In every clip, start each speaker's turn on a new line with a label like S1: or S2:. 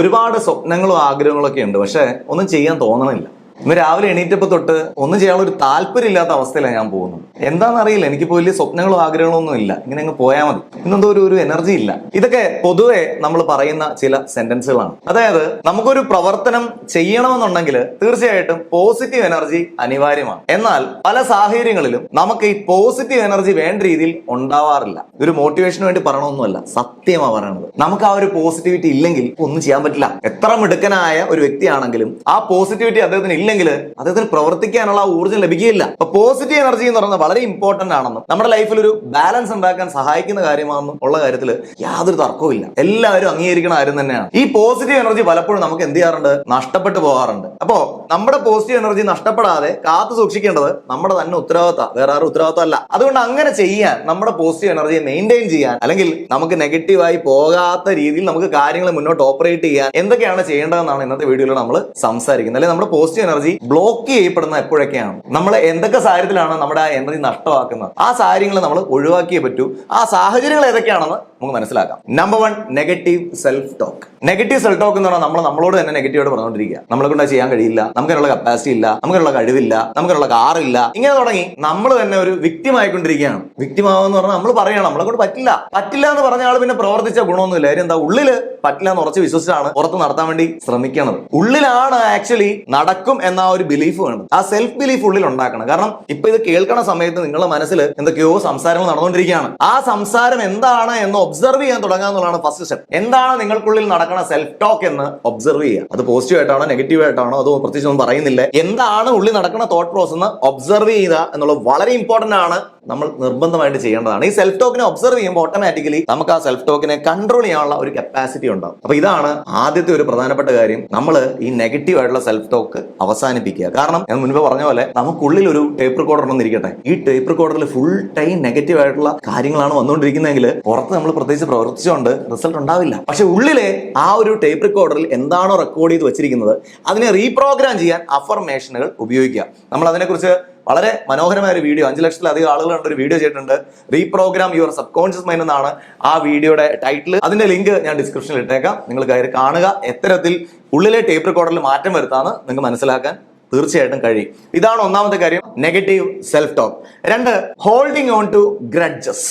S1: ഒരുപാട് സ്വപ്നങ്ങളും ആഗ്രഹങ്ങളും ഒക്കെ ഉണ്ട്, പക്ഷെ ഒന്നും ചെയ്യാൻ തോന്നണില്ല. ഇന്ന് രാവിലെ എണീറ്റപ്പോ തൊട്ട് ഒന്നും ചെയ്യാനുള്ള ഒരു താല്പര്യം ഇല്ലാത്ത അവസ്ഥയിലാണ് ഞാൻ പോകുന്നത്. എന്താണെന്നറിയില്ല, എനിക്കിപ്പോ വലിയ സ്വപ്നങ്ങളും ആഗ്രഹങ്ങളും ഒന്നും ഇല്ല. ഇങ്ങനെ അങ്ങ് പോയാൽ മതി, ഇന്നെന്തോ ഒരു എനർജി ഇല്ല. ഇതൊക്കെ പൊതുവെ നമ്മൾ പറയുന്ന ചില സെന്റൻസുകളാണ്. അതായത് നമുക്കൊരു പ്രവർത്തനം ചെയ്യണമെന്നുണ്ടെങ്കിൽ തീർച്ചയായിട്ടും പോസിറ്റീവ് എനർജി അനിവാര്യമാണ്. എന്നാൽ പല സാഹചര്യങ്ങളിലും നമുക്ക് ഈ പോസിറ്റീവ് എനർജി വേണ്ട രീതിയിൽ ഉണ്ടാവാറില്ല. ഇതൊരു മോട്ടിവേഷന് വേണ്ടി പറയണമെന്നല്ല, സത്യമാണ് പറയണത്. നമുക്ക് ആ ഒരു പോസിറ്റിവിറ്റി ഇല്ലെങ്കിൽ ഒന്നും ചെയ്യാൻ പറ്റില്ല. എത്ര മിടുക്കനായ ഒരു വ്യക്തിയാണെങ്കിലും ആ പോസിറ്റിവിറ്റി അദ്ദേഹത്തിന് ഇല്ലെങ്കിൽ അദ്ദേഹത്തിന് പ്രവർത്തിക്കാനുള്ള ഊർജ്ജം ലഭിക്കുകയില്ല. അപ്പൊ പോസിറ്റീവ് എനർജി എന്ന് പറയുന്നത് വളരെ ഇമ്പോർട്ടന്റ് ആണെന്നും നമ്മുടെ ലൈഫിൽ ഒരു ബാലൻസ് ഉണ്ടാക്കാൻ സഹായിക്കുന്ന കാര്യമാണെന്നും ഉള്ള കാര്യത്തിൽ യാതൊരു തർക്കവും ഇല്ല. എല്ലാവരും അംഗീകരിക്കുന്ന കാര്യം തന്നെയാണ്. ഈ പോസിറ്റീവ് എനർജി പലപ്പോഴും നമുക്ക് എന്ത് ചെയ്യാറുണ്ട്, നഷ്ടപ്പെട്ടു പോകാറുണ്ട്. അപ്പോ നമ്മുടെ പോസിറ്റീവ് എനർജി നഷ്ടപ്പെടാതെ കാത്തു സൂക്ഷിക്കേണ്ടത് നമ്മുടെ തന്നെ ഉത്തരവാദിത്തം, വേറെ ആരും ഉത്തരവാദിത്തം അല്ല. അതുകൊണ്ട് അങ്ങനെ ചെയ്യാൻ, നമ്മുടെ പോസിറ്റീവ് എനർജിയെ മെയിൻറ്റെയിൻ ചെയ്യാൻ, അല്ലെങ്കിൽ നമുക്ക് നെഗറ്റീവായി പോകാത്ത രീതിയിൽ നമുക്ക് കാര്യങ്ങൾ മുന്നോട്ട് ഓപ്പറേറ്റ് ചെയ്യാൻ എന്തൊക്കെയാണ് ചെയ്യേണ്ടതെന്നാണ് ഇന്നത്തെ വീഡിയോയിൽ നമ്മൾ സംസാരിക്കുന്നത്. അല്ലെങ്കിൽ നമ്മുടെ പോസിറ്റീവ് എനർജി ബ്ലോക്ക് ചെയ്യപ്പെടുന്ന എപ്പോഴൊക്കെയാണ്, നമ്മൾ എന്തൊക്കെ സാഹചര്യത്തിലാണ് നമ്മുടെ ആ എനർജി നഷ്ടമാക്കുന്നത്, ആ സാഹചര്യങ്ങൾ നമ്മൾ ഒഴിവാക്കിയേ പറ്റൂ. ആ സാഹചര്യങ്ങൾ ഏതൊക്കെയാണെന്ന് നമുക്ക് മനസ്സിലാക്കാം. Number 1, negative self talk. Negative self talk എന്ന് പറഞ്ഞാൽ നമ്മളോട് തന്നെ നെഗറ്റീവായിട്ട് പറഞ്ഞുകൊണ്ടിരിക്കുക. നമ്മളെ കൊണ്ട് ചെയ്യാൻ കഴിയില്ല, നമുക്കതിനുള്ള കപ്പാസിറ്റി ഇല്ല, നമുക്കതിനുള്ള കഴിവില്ല, നമുക്കതിനുള്ള കാറില്ല, ഇങ്ങനെ തുടങ്ങി നമ്മൾ തന്നെ ഒരു വിക്ടിം ആയിക്കൊണ്ടിരിക്കുകയാണ്. വിക്ടിം ആവെന്ന് പറഞ്ഞാൽ നമ്മൾ പറയണം നമ്മളെ കൊണ്ട് പറ്റില്ല എന്ന് പറഞ്ഞ ആൾ പിന്നെ പ്രവർത്തിച്ച ഗുണമൊന്നുമില്ല. കാര്യം എന്താ, ഉള്ളില് പറ്റില്ല എന്ന് ഉറച്ച് വിശ്വസിച്ചാണ് പുറത്ത് നടത്താൻ വേണ്ടി ശ്രമിക്കുന്നത്. ഉള്ളിലാണ് ആക്ച്വലി നടക്കും എന്ന ഒരു ബിലീഫ് വേണം. ആ സെൽഫ് ബിലീഫ് ഉള്ളിൽ ഉണ്ടാക്കണം. കാരണം ഇപ്പൊ ഇത് കേൾക്കണ സമയത്ത് നിങ്ങളുടെ മനസ്സിൽ എന്തൊക്കെയോ സംസാരങ്ങൾ നടന്നുകൊണ്ടിരിക്കുകയാണ്. ആ സംസാരം എന്താണ് എന്ന് ഒബ്സർവ് ചെയ്യാൻ തുടങ്ങുക എന്നുള്ളതാണ് ഫസ്റ്റ് സ്റ്റെപ്പ്. എന്താണ് നിങ്ങൾക്കുള്ളിൽ നടക്കുന്ന സെൽഫ് ടോക്ക് എന്ന് ഒബ്സർവ് ചെയ്യുക. അത് പോസിറ്റീവ് ആയിട്ടാണോ നെഗറ്റീവ് ആയിട്ടാണോ അതോ പ്രത്യേകിച്ച് ഒന്നും പറയുന്നില്ല, എന്താണ് ഉള്ളിൽ നടക്കുന്ന തോട്ട് പ്രോസസ് എന്ന് ഒബ്സർവ് ചെയ്യുക എന്നുള്ളത് വളരെ ഇമ്പോർട്ടന്റ് ആണ്. നമ്മൾ നിർബന്ധമായിട്ട് ചെയ്യേണ്ടതാണ്. ഈ സെൽഫ് ടോക്കിനെ ഒബ്സർവ് ചെയ്യുമ്പോൾ ഓട്ടോമാറ്റിക്കലി നമുക്ക് ആ സെൽഫ് ടോക്കിനെ കൺട്രോൾ ചെയ്യാനുള്ള ഒരു കപ്പാസിറ്റി ഉണ്ടാവും. അപ്പൊ ഇതാണ് ആദ്യത്തെ ഒരു പ്രധാനപ്പെട്ട കാര്യം. നമ്മൾ ഈ നെഗറ്റീവ് ആയിട്ടുള്ള സെൽഫ് ടോക്ക് അവസാനിപ്പിക്കുക. കാരണം ഞാൻ മുൻപ് പറഞ്ഞ പോലെ നമുക്കുള്ളിൽ ഒരു ടേപ്പ് റെക്കോർഡർ ഉണ്ടെന്നിരിക്കട്ടെ, ഈ ടേപ്പ് റെക്കോർഡറിൽ ഫുൾ ടൈം നെഗറ്റീവ് ആയിട്ടുള്ള കാര്യങ്ങളാണ് വന്നുകൊണ്ടിരിക്കുന്നതെങ്കിൽ പുറത്ത് നമ്മൾ പ്രത്യേകിച്ച് പ്രവർത്തിച്ചുകൊണ്ട് റിസൾട്ട് ഉണ്ടാവില്ല. പക്ഷെ ഉള്ളിലെ ആ ഒരു ടേപ്പ് റെക്കോർഡറിൽ എന്താണോ റെക്കോർഡ് ചെയ്ത് വെച്ചിരിക്കുന്നത് അതിനെ റീപ്രോഗ്രാം ചെയ്യാൻ അഫർമേഷനുകൾ ഉപയോഗിക്കുക. നമ്മൾ അതിനെക്കുറിച്ച് വളരെ മനോഹരമായ ഒരു വീഡിയോ, 5 ലക്ഷത്തിലധികം ആളുകൾ കണ്ട ഒരു വീഡിയോ ചെയ്തിട്ടുണ്ട്. Reprogram your sub conscious mind എന്നാണ് ആ വീഡിയോയുടെ ടൈറ്റിൽ. അതിന്റെ ലിങ്ക് ഞാൻ ഡിസ്ക്രിപ്ഷനിൽ ഇട്ടേക്കാം. നിങ്ങൾ കയറി കാണുക. എത്തരത്തിൽ ഉള്ളിലെ ടേപ്പ് റെക്കോർഡറിൽ മാറ്റം വരുത്താന്ന് നിങ്ങൾക്ക് മനസ്സിലാക്കാൻ തീർച്ചയായിട്ടും കഴിയും. ഇതാണ് ഒന്നാമത്തെ കാര്യം, negative self talk. 2, holding on to grudges.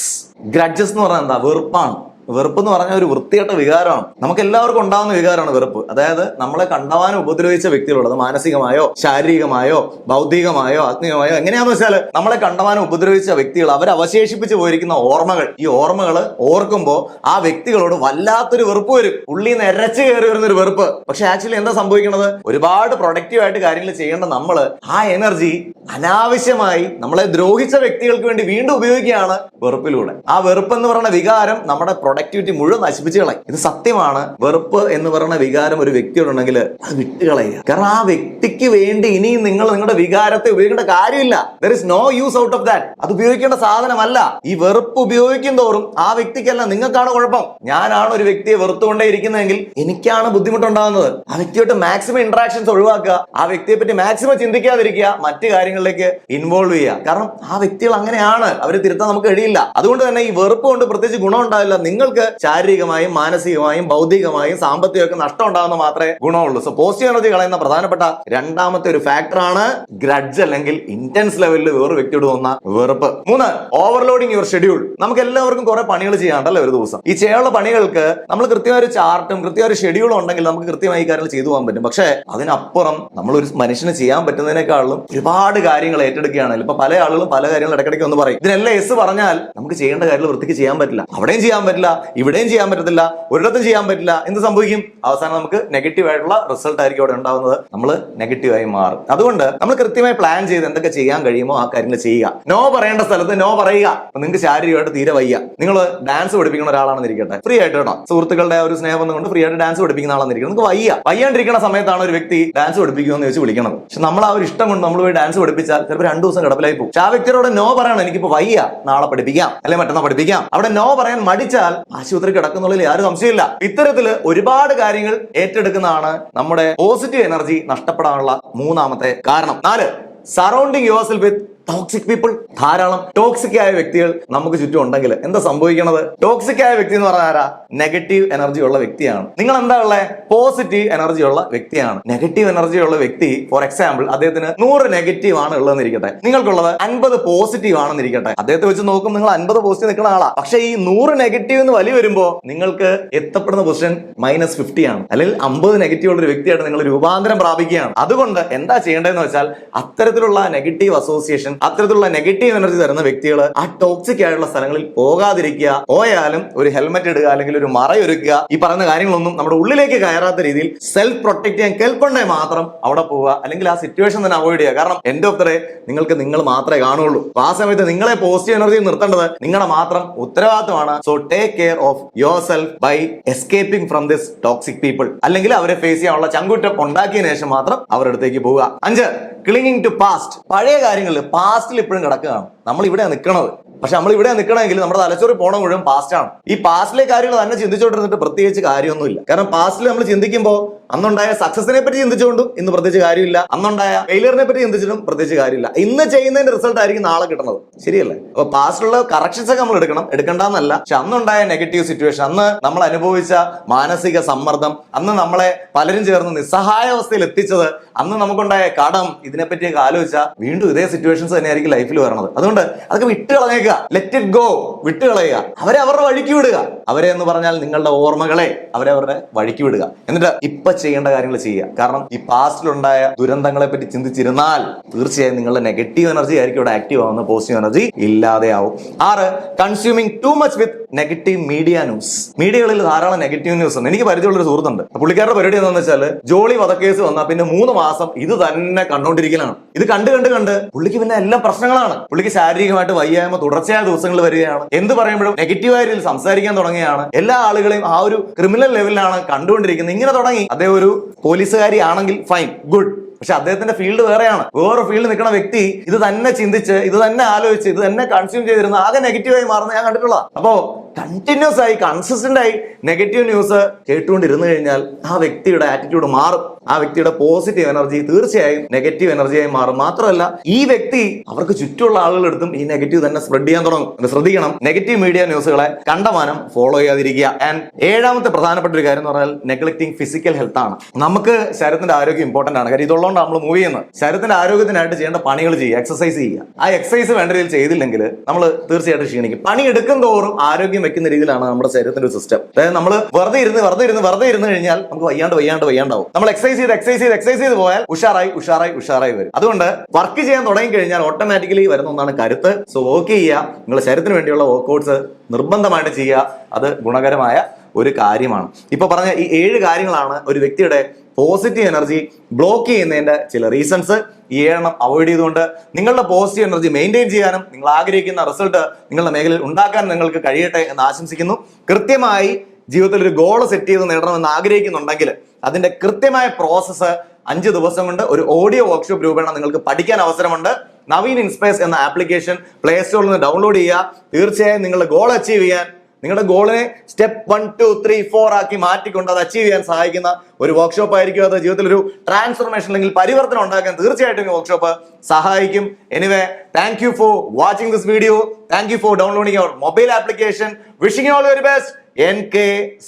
S1: Grudges എന്ന് പറഞ്ഞാൽ എന്താ, വെറുപ്പാണ്. വെറുപ്പ് എന്ന് പറഞ്ഞാൽ ഒരു വൃത്തികെട്ട വികാരമാണ്. നമുക്ക് എല്ലാവർക്കും ഉണ്ടാകുന്ന വികാരമാണ് വെറുപ്പ്. അതായത് നമ്മളെ കണ്ടവാനും ഉപദ്രവിച്ച വ്യക്തികളുള്ളത്, മാനസികമായോ ശാരീരികമായോ ബൗദ്ധികമായോ ആത്മീയമായോ എങ്ങനെയാന്ന് വെച്ചാൽ നമ്മളെ കണ്ടവാനും ഉപദ്രവിച്ച വ്യക്തികൾ അവർ അവശേഷിപ്പിച്ച് പോയിരിക്കുന്ന ഓർമ്മകൾ, ഈ ഓർമ്മകൾ ഓർക്കുമ്പോൾ ആ വ്യക്തികളോട് വല്ലാത്തൊരു വെറുപ്പ് വരും. ഉള്ളിൽ നിന്ന് എരച്ച് കയറി വരുന്നൊരു വെറുപ്പ്. പക്ഷെ ആക്ച്വലി എന്താ സംഭവിക്കുന്നത്, ഒരുപാട് പ്രൊഡക്റ്റീവ് ആയിട്ട് കാര്യങ്ങൾ ചെയ്യേണ്ട നമ്മൾ ആ എനർജി അനാവശ്യമായി നമ്മളെ ദ്രോഹിച്ച വ്യക്തികൾക്ക് വേണ്ടി വീണ്ടും ഉപയോഗിക്കുകയാണ് വെറുപ്പിലൂടെ. ആ വെറുപ്പ് എന്ന് പറയുന്ന വികാരം നമ്മുടെ പ്രൊഡക്ടിവിറ്റി മുഴുവൻ നശിപ്പിച്ചു കളയും. ഇത് സത്യമാണ്. വെറുപ്പ് എന്ന് പറയുന്ന വികാരം ഒരു വ്യക്തിയോടുണ്ടെങ്കിൽ അത് വിട്ടുകളയുക. കാരണം ആ വ്യക്തിക്ക് വേണ്ടി ഇനിയും നിങ്ങൾ നിങ്ങളുടെ വികാരത്തെ ഉപയോഗിക്കേണ്ട കാര്യമില്ല. There is no use out of that. അത് ഉപയോഗിക്കേണ്ട സാധനമല്ല. ഈ വെറുപ്പ് ഉപയോഗിക്കും തോറും ആ വ്യക്തിക്കല്ല, നിങ്ങൾക്കാണ് കുഴപ്പം. ഞാനാണ് ഒരു വ്യക്തിയെ വെറുത്തുകൊണ്ടേ ഇരിക്കുന്നതെങ്കിൽ എനിക്കാണ് ബുദ്ധിമുട്ടുണ്ടാകുന്നത്. ആ വ്യക്തിയോട്ട് മാക്സിമം ഇന്ററാക്ഷൻസ് ഒഴിവാക്കുക. ആ വ്യക്തിയെ പറ്റി മാക്സിമം ചിന്തിക്കാതിരിക്കുക. മറ്റു കാര്യങ്ങളിലേക്ക് ഇൻവോൾവ് ചെയ്യുക. കാരണം ആ വ്യക്തികൾ അങ്ങനെയാണ്, അവരെ തിരുത്താൻ നമുക്ക് കഴിയില്ല. അതുകൊണ്ട് തന്നെ ഈ വെറുപ്പ് കൊണ്ട് പ്രത്യേകിച്ച് ഗുണം ഉണ്ടാവില്ല. നിങ്ങൾക്ക് ശാരീരികമായും മാനസികമായും ബൗദ്ധികമായും സാമ്പത്തികമൊക്കെ നഷ്ടം ഉണ്ടാകുന്ന മാത്രമേ ഗുണമുള്ളൂ. സോ പോസിറ്റീവ് എനർജി കളയുന്ന പ്രധാനപ്പെട്ട രണ്ടാമത്തെ ഒരു ഫാക്ടറാണ് ഗ്രഡ്ജ്, അല്ലെങ്കിൽ ഇന്റൻസ് ലെവലിൽ വേറെ വ്യക്തിയോട് തോന്നുന്ന വെറുപ്പ്. 3, ഓവർലോഡിങ് യുവർ ഷെഡ്യൂൾ. നമുക്ക് എല്ലാവർക്കും കുറെ പണികൾ ചെയ്യാണ്ടല്ലേ ഒരു ദിവസം. ഈ ചെയ്യാനുള്ള പണികൾക്ക് നമ്മൾ കൃത്യമായ ഒരു ചാർട്ടും കൃത്യമായ ഒരു ഷെഡ്യൂളും ഉണ്ടെങ്കിൽ നമുക്ക് കൃത്യമായി കാര്യങ്ങൾ ചെയ്തു പോകാൻ പറ്റും. പക്ഷേ അതിനപ്പുറം നമ്മൾ ഒരു മനുഷ്യന് ചെയ്യാൻ പറ്റുന്നതിനേക്കാളും ഒരുപാട് കാര്യങ്ങൾ ഏറ്റെടുക്കുകയാണെങ്കിൽ ഇപ്പൊ പല ആളുകളും പല കാര്യങ്ങൾ ഇടയ്ക്കിടയ്ക്ക് ഒന്ന് പറയും, ഇതിനെല്ലാം എസ് പറഞ്ഞാൽ നമുക്ക് ചെയ്യേണ്ട കാര്യങ്ങൾ വൃത്തിക്ക് ചെയ്യാൻ പറ്റില്ല. അവിടെയും ചെയ്യാൻ പറ്റില്ല, ഇവിടെയും ചെയ്യാൻ പറ്റത്തില്ല, ഒരിടത്തും ചെയ്യാൻ പറ്റില്ല. എന്ത് സംഭവിക്കും? അവസാനം നമുക്ക് നെഗറ്റീവ് ആയിട്ടുള്ള റിസൾട്ട് ആയിരിക്കും അവിടെ ഉണ്ടാവുന്നത്. നമ്മൾ നെഗറ്റീവായി മാറും. അതുകൊണ്ട് നമ്മൾ കൃത്യമായി പ്ലാൻ ചെയ്ത് എന്തൊക്കെ ചെയ്യാൻ കഴിയുമോ ആ കാര്യങ്ങൾ ചെയ്യുക. നോ പറയേണ്ട സ്ഥലത്ത് നോ പറയുക. നിങ്ങൾക്ക് ശാരീരികമായിട്ട് തീരെ വയ്യ, നിങ്ങൾ ഡാൻസ് പഠിപ്പിക്കുന്ന ഒരാളാണെന്ന് ഇരിക്കട്ടെ, ഫ്രീ ആയിട്ട് കേട്ടോ, സുഹൃത്തുക്കളുടെ ഒരു സ്നേഹം കൊണ്ട് ഫ്രീ ആയിട്ട് ഡാൻസ് പഠിപ്പിക്കുന്ന ആളാണെന്നിരിക്കും. നിങ്ങൾക്ക് വയ്യാണ്ടിരിക്കുന്ന സമയത്താണ് ഒരു വ്യക്തി ഡാൻസ് പഠിപ്പിക്കുമെന്ന് വെച്ച് വിളിക്കണം. പക്ഷെ നമ്മൾ ആ ഒരു ഇഷ്ടം കൊണ്ട് നമ്മൾ പോയി ഡാൻസ് പഠിപ്പിച്ചാൽ ചിലപ്പോൾ 2 ദിവസം കിടപ്പിലായി പോകും. ആ വ്യക്തിയോട് നോ പറയണം, എനിക്കിപ്പോ വയ്യ, നാളെ പഠിപ്പിക്കാം അല്ലെങ്കിൽ മറ്റന്നാൾ പഠിപ്പിക്കാം. അവിടെ നോ പറയാൻ മടിച്ചാൽ ആശുപത്രി കിടക്കുന്നുള്ളിൽ യാതൊരു സംശയമില്ല. ഇത്തരത്തില് ഒരുപാട് കാര്യങ്ങൾ ഏറ്റെടുക്കുന്നതാണ് നമ്മുടെ പോസിറ്റീവ് എനർജി നഷ്ടപ്പെടാനുള്ള മൂന്നാമത്തെ കാരണം. 4, surrounding your self with toxic people. ധാരാളം ടോക്സിക് ആയ വ്യക്തികൾ നമുക്ക് ചുറ്റും ഉണ്ടെങ്കിൽ എന്താ സംഭവിക്കണത്? ടോക്സിക് ആയ വ്യക്തി എന്ന് പറഞ്ഞാൽ ആരാ? നെഗറ്റീവ് എനർജി ഉള്ള വ്യക്തിയാണ്. നിങ്ങൾ എന്താ ഉള്ളത്? പോസിറ്റീവ് എനർജി ഉള്ള വ്യക്തിയാണ്. നെഗറ്റീവ് എനർജി ഉള്ള വ്യക്തി, ഫോർ എക്സാമ്പിൾ, അദ്ദേഹത്തിന് 100 നെഗറ്റീവ് ആണ് ഉള്ളതെന്നിരിക്കട്ടെ, നിങ്ങൾക്കുള്ളത് 50 പോസിറ്റീവ് ആണെന്നിരിക്കട്ടെ. അദ്ദേഹത്തെ വെച്ച് നോക്കും നിങ്ങൾ 50 പോസിറ്റീവ് നിൽക്കുന്ന ആളാ. പക്ഷെ ഈ 100 നെഗറ്റീവ് എന്ന് വലി വരുമ്പോ നിങ്ങൾക്ക് എത്തപ്പെടുന്ന പൊസിഷൻ -50 ആണ്. അല്ലെങ്കിൽ 50 നെഗറ്റീവ് ഉള്ള ഒരു വ്യക്തിയായിട്ട് നിങ്ങൾ രൂപാന്തരം പ്രാപിക്കുകയാണ്. അതുകൊണ്ട് എന്താ ചെയ്യേണ്ടതെന്ന് വെച്ചാൽ അത്തരത്തിലുള്ള നെഗറ്റീവ് അസോസിയേഷൻ, അത്തരത്തിലുള്ള നെഗറ്റീവ് എനർജി തരുന്ന വ്യക്തികൾ ആ ടോക്സിക് ആയിട്ടുള്ള സ്ഥലങ്ങളിൽ പോകാതിരിക്കുക. പോയാലും ഒരു ഹെൽമെറ്റ് ഇടുക, അല്ലെങ്കിൽ ഒരു മറയൊരുക്കുക. ഈ പറയുന്ന കാര്യങ്ങളൊന്നും നമ്മുടെ ഉള്ളിലേക്ക് കയറാത്ത രീതിയിൽ സെൽഫ് പ്രൊട്ടക്ട് ചെയ്യാൻ കെൽപ്പുണ്ടെ മാത്രം അവിടെ പോവുക, അല്ലെങ്കിൽ ആ സിറ്റുവേഷൻ തന്നെ അവോയ്ഡ് ചെയ്യുക. കാരണം എൻഡ് ഓഫ് ദ ഡേ നിങ്ങൾക്ക് നിങ്ങൾ മാത്രമേ കാണുള്ളൂ. ആ സമയത്ത് നിങ്ങളെ പോസിറ്റീവ് എനർജി നിർത്തേണ്ടത് നിങ്ങളുടെ മാത്രം ഉത്തരവാദിത്തമാണ്. So take care of yourself by escaping from this toxic people. അല്ലെങ്കിൽ അവരെ ഫേസ് ചെയ്യാനുള്ള ചങ്കൂറ്റം ഉണ്ടാക്കിയതിനു ശേഷം മാത്രം അവരുടെ അടുത്തേക്ക് പോവുക. 5, ക്ലിങ്ങിങ് ടു പാസ്റ്റ്. പഴയ കാര്യങ്ങളിൽ പാസ്റ്റിൽ ഇപ്പോഴും കിടക്കുകയാണ്. നമ്മൾ ഇവിടെ നിൽക്കണത്. പക്ഷെ നമ്മൾ ഇവിടെ നിൽക്കണമെങ്കിൽ നമ്മുടെ തലച്ചോറി പോണ മുഴുവൻ പാസ്റ്റ് ആണ്. ഈ പാസ്റ്റിലെ കാര്യങ്ങൾ തന്നെ ചിന്തിച്ചുകൊണ്ടിരുന്നിട്ട് പ്രത്യേകിച്ച് കാര്യമൊന്നുമില്ല. കാരണം പാസ്റ്റിൽ നമ്മൾ ചിന്തിക്കുമ്പോൾ അന്നുണ്ടായ സക്സസിനെ പറ്റി ചിന്തിച്ചുകൊണ്ടും ഇന്ന് പ്രത്യേകിച്ച് കാര്യമില്ല, അന്നുണ്ടായ ഫെയിലിയറിനെ പറ്റി ചിന്തിച്ചിട്ടും പ്രത്യേകിച്ച് കാര്യമില്ല. ഇന്ന് ചെയ്യുന്നതിന്റെ റിസൾട്ട് ആയിരിക്കും നാളെ കിട്ടുന്നത്. ശരിയല്ലേ? അപ്പൊ പാസ്റ്റിലുള്ള കറക്ഷൻസ് ഒക്കെ നമ്മൾ എടുക്കണം, എടുക്കണ്ടെന്നല്ല. പക്ഷെ അന്നുണ്ടായ നെഗറ്റീവ് സിറ്റുവേഷൻ, അന്ന് നമ്മൾ അനുഭവിച്ച മാനസിക സമ്മർദ്ദം, അന്ന് നമ്മളെ പലരും ചേർന്ന് നിസ്സഹായാവസ്ഥയിൽ എത്തിച്ചത്, അന്ന് നമുക്കുണ്ടായ കടം, ഇതിനെപ്പറ്റിയൊക്കെ ആലോചിച്ചാൽ വീണ്ടും ഇതേ സിറ്റുവേഷൻസ് തന്നെയായിരിക്കും ലൈഫിൽ വരുന്നത്. അതുകൊണ്ട് അതൊക്കെ വിട്ട് കളഞ്ഞേക്കുക. Let it go. വിട്ട് കളയുക. അവരെ അവരുടെ വഴിക്ക് വിടുക. അവരെ എന്ന് പറഞ്ഞാൽ നിങ്ങളുടെ ഓർമ്മകളെ അവരെ അവരുടെ വഴിക്ക് വിടുക. എന്നിട്ട് ഇപ്പൊ ചെയ്യേണ്ട കാര്യങ്ങൾ ചെയ്യുക. കാരണം ഈ പാസ്റ്റിലുണ്ടായ ദുരന്തങ്ങളെ പറ്റി ചിന്തിച്ചിരുന്നാൽ തീർച്ചയായും നിങ്ങളുടെ നെഗറ്റീവ് എനർജി ആയിരിക്കും ഇവിടെ ആക്റ്റീവ് ആവുന്ന, പോസിറ്റീവ് എനർജി ഇല്ലാതെയാവും. 6, consuming too much with negative media news. മീഡിയകളിൽ ധാരാളം നെഗറ്റീവ് ന്യൂസ് ഉണ്ട്. എനിക്ക് പരിചയമുള്ളൊരു സുഹൃത്തുണ്ട്. പുള്ളിക്കാരുടെ പരിപാടി എന്താണെന്ന് വെച്ചാൽ ജോളി വധക്കേസ് വന്നാൽ പിന്നെ 3 മാസം ഇത് തന്നെ കണ്ടോണ്ടിരിക്കലാണ്. ഇത് കണ്ട് പുള്ളിക്ക് പിന്നെ എല്ലാ പ്രശ്നങ്ങളാണ്. പുള്ളിക്ക് ശാരീരികമായിട്ട് വയ്യായ്മ തുടർച്ചയായ ദിവസങ്ങൾ വരികയാണ്. എന്ത് പറയുമ്പോഴും നെഗറ്റീവായ രീതിയിൽ സംസാരിക്കാൻ തുടങ്ങിയാണ്. എല്ലാ ആളുകളെയും ആ ഒരു ക്രിമിനൽ ലെവലിലാണ് കണ്ടുകൊണ്ടിരിക്കുന്നത്. ഇങ്ങനെ തുടങ്ങി. അദ്ദേഹം ഒരു പോലീസുകാരി ആണെങ്കിൽ ഫൈൻ, ഗുഡ്. പക്ഷെ അദ്ദേഹത്തിന്റെ ഫീൽഡ് വേറെയാണ്. വേറെ ഫീൽഡ് നിൽക്കുന്ന വ്യക്തി ഇത് തന്നെ ചിന്തിച്ച്, ഇത് തന്നെ ആലോചിച്ച്, ഇത് തന്നെ കൺസ്യൂം ചെയ്തിരുന്ന ആകെ നെഗറ്റീവായി മാറുന്ന ഞാൻ കണ്ടിട്ടുള്ളതാണ്. അപ്പോ കണ്ടിന്യൂസ് ആയി, കൺസിസ്റ്റന്റ് ആയി നെഗറ്റീവ് ന്യൂസ് കേട്ടുകൊണ്ടിരുന്നു കഴിഞ്ഞാൽ ആ വ്യക്തിയുടെ ആറ്റിറ്റ്യൂഡ് മാറും. ആ വ്യക്തിയുടെ പോസിറ്റീവ് എനർജി തീർച്ചയായും നെഗറ്റീവ് എനർജിയായി മാറും. മാത്രമല്ല ഈ വ്യക്തി അവർക്ക് ചുറ്റുമുള്ള ആളുകളെടുത്തും ഈ നെഗറ്റീവ് തന്നെ സ്പ്രെഡ് ചെയ്യാൻ തുടങ്ങും. ശ്രദ്ധിക്കണം, നെഗറ്റീവ് മീഡിയ ന്യൂസുകളെ കണ്ടമാനം ഫോളോ ചെയ്യാതിരിക്കുക. ആൻഡ് 7ാമത്തെ പ്രധാനപ്പെട്ട ഒരു കാര്യം എന്ന് പറഞ്ഞാൽ നെഗ്ലക്റ്റിംഗ് ഫിസിക്കൽ ഹെൽത്ത് ആണ്. നമുക്ക് ശരീരത്തിന്റെ ആരോഗ്യം ഇമ്പോർട്ടന്റ് ആണ്. കാര്യം ഇതുള്ളതുകൊണ്ട് നമ്മൾ മൂവ് ചെയ്യുന്നത്. ശരീരത്തിന്റെ ആരോഗ്യത്തിനായിട്ട് ചെയ്യേണ്ട പണികൾ ചെയ്യുക, എക്സസൈസ് ചെയ്യുക. ആ എക്സസൈസ് വേണ്ട രീതിയിൽ ചെയ്തില്ലെങ്കിൽ നമ്മൾ തീർച്ചയായിട്ടും ക്ഷീണിക്കും. പണി എടുക്കും തോറും ആരോഗ്യം വെക്കുന്ന രീതിയിലാണ് നമ്മുടെ ശരീരത്തിന്റെ ഒരു സിസ്റ്റം. അതായത് നമ്മൾ വെറുതെ ഇരുന്ന് കഴിഞ്ഞാൽ നമുക്ക് വയ്യാണ്ടാവും. നമ്മൾ എക്സസൈസ് ചെയ്ത് പോയാൽ ഉഷാറായി വരും. അതുകൊണ്ട് വർക്ക് ചെയ്യാൻ തുടങ്ങി കഴിഞ്ഞാൽ ഓട്ടോമാറ്റിക്കലി വരുന്ന ഒന്നാണ് കരുത്ത്. സോ വർക്ക് ചെയ്യുക. നിങ്ങളുടെ ശരീരത്തിന് വേണ്ടിയുള്ള വർക്ക്ഔട്ട്സ് നിർബന്ധമായിട്ട് ചെയ്യുക. അത് ഗുണകരമായ ഒരു കാര്യമാണ്. ഇപ്പൊ പറഞ്ഞ ഈ 7 കാര്യങ്ങളാണ് ഒരു വ്യക്തിയുടെ പോസിറ്റീവ് എനർജി ബ്ലോക്ക് ചെയ്യുന്നതിന്റെ ചില റീസൺസ്. ഈ 7 അവോയ്ഡ് ചെയ്തുകൊണ്ട് നിങ്ങളുടെ പോസിറ്റീവ് എനർജി മെയിൻറ്റെയിൻ ചെയ്യാനും നിങ്ങൾ ആഗ്രഹിക്കുന്ന റിസൾട്ട് നിങ്ങളുടെ മേഖലയിൽ ഉണ്ടാക്കാൻ നിങ്ങൾക്ക് കഴിയട്ടെ എന്ന് ആശംസിക്കുന്നു. കൃത്യമായി ജീവിതത്തിൽ ഒരു ഗോൾ സെറ്റ് ചെയ്ത് നേടണമെന്ന് ആഗ്രഹിക്കുന്നുണ്ടെങ്കിൽ അതിന്റെ കൃത്യമായ പ്രോസസ്സ് 5 ദിവസം കൊണ്ട് ഒരു ഓഡിയോ വർക്ക്ഷോപ്പ് രൂപേണ നിങ്ങൾക്ക് പഠിക്കാൻ അവസരമുണ്ട്. നവീൻ ഇൻസ്പേസ് എന്ന ആപ്ലിക്കേഷൻ പ്ലേ സ്റ്റോറിൽ നിന്ന് ഡൗൺലോഡ് ചെയ്യുക. തീർച്ചയായും നിങ്ങളുടെ ഗോൾ അച്ചീവ് ചെയ്യാൻ, നിങ്ങളുടെ ഗോളിനെ സ്റ്റെപ്പ് 1, 2, 3, 4 ആക്കി മാറ്റിക്കൊണ്ട് അത് അച്ചീവ് ചെയ്യാൻ സഹായിക്കുന്ന ഒരു വർക്ക്ഷോപ്പ് ആയിരിക്കും അത്. ജീവിതത്തിൽ ഒരു ട്രാൻസ്ഫോർമേഷൻ അല്ലെങ്കിൽ പരിവർത്തനം ഉണ്ടാക്കാൻ തീർച്ചയായിട്ടും ഈ വർക്ക്ഷോപ്പ് സഹായിക്കും. Anyway, thank you for watching this video. Thank you for downloading our mobile application. Wishing you all very best. NK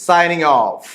S1: signing off.